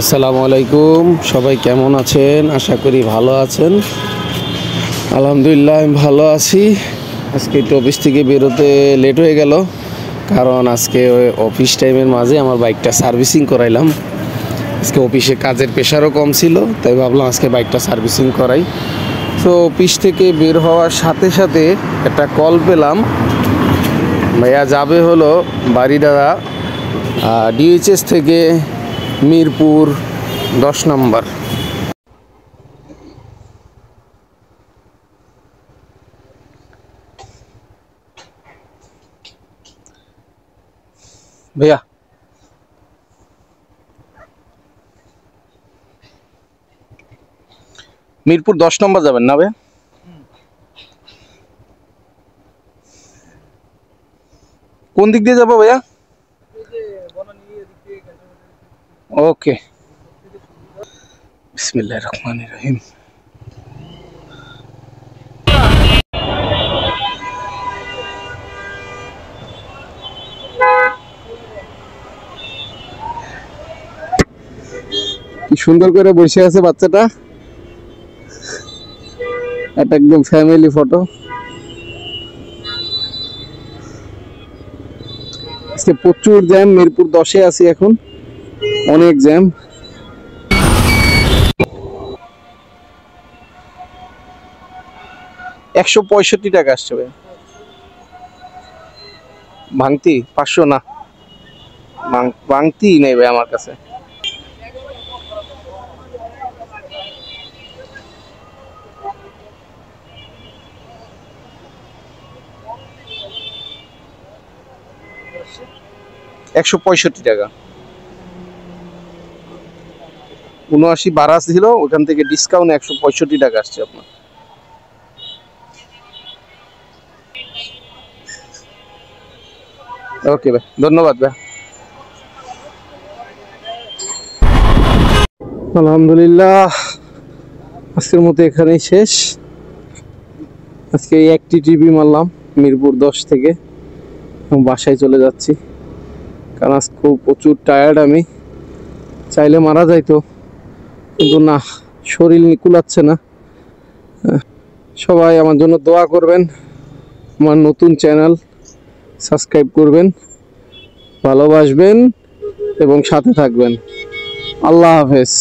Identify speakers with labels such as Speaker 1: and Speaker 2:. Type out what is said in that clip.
Speaker 1: আসসালামু আলাইকুম, সবাই কেমন আছেন? আশা করি ভালো আছেন। আলহামদুলিল্লাহ আমি ভালো আছি। আজকে একটু অফিস থেকে বেরোতে লেট হয়ে গেল, কারণ আজকে অফিস টাইমের মাঝে আমার বাইকটা সার্ভিসিং করাইলাম। আজকে অফিসে কাজের প্রেশারও কম ছিল, তাই ভাবলাম আজকে বাইকটা সার্ভিসিং করাই। তো অফিস থেকে বের হওয়ার সাথে সাথে একটা কল পেলাম, ভাইয়া যাবে হলো বারিধারা ডিএইচএস থেকে মিরপুর 10 নম্বর। भैया মিরপুর 10 নম্বর যাবেন না ভাইয়া? কোন দিক দিয়ে যাবো ভাইয়া? ওকে, বিসমিল্লাহির রহমানির রহিম। কি সুন্দর করে বসে আছে বাচ্চাটা, এটা একদম ফ্যামিলি ফটো। আজকে প্রচুর জ্যাম, মিরপুর 10-এ আছি এখন, অনেক জ্যাম। $165 আসছে ভাই। ভাঙতি 500 না, ভাঙতি নেই ভাই আমার কাছে। $165, 79 ভাড়া ছিল, ওখান থেকে ডিসকাউন্ট $165 আসছে আপনার। ওকে ভাই, ধন্যবাদ ভাই। আলহামদুলিল্লাহ, আজকের মতো এখানেই শেষ। আজকে একটি ট্রিপই মারলাম মিরপুর 10 থেকে, বাসায় চলে যাচ্ছি, কারণ আজ খুব প্রচুর টায়ার্ড। আমি চাইলে মারা যাইতো, কিন্তু না, শরীর কুলাচ্ছে না। সবাই আমার জন্য দোয়া করবেন, আমার নতুন চ্যানেল সাবস্ক্রাইব করবেন, ভালোবাসবেন এবং সাথে থাকবেন। আল্লাহ হাফেজ।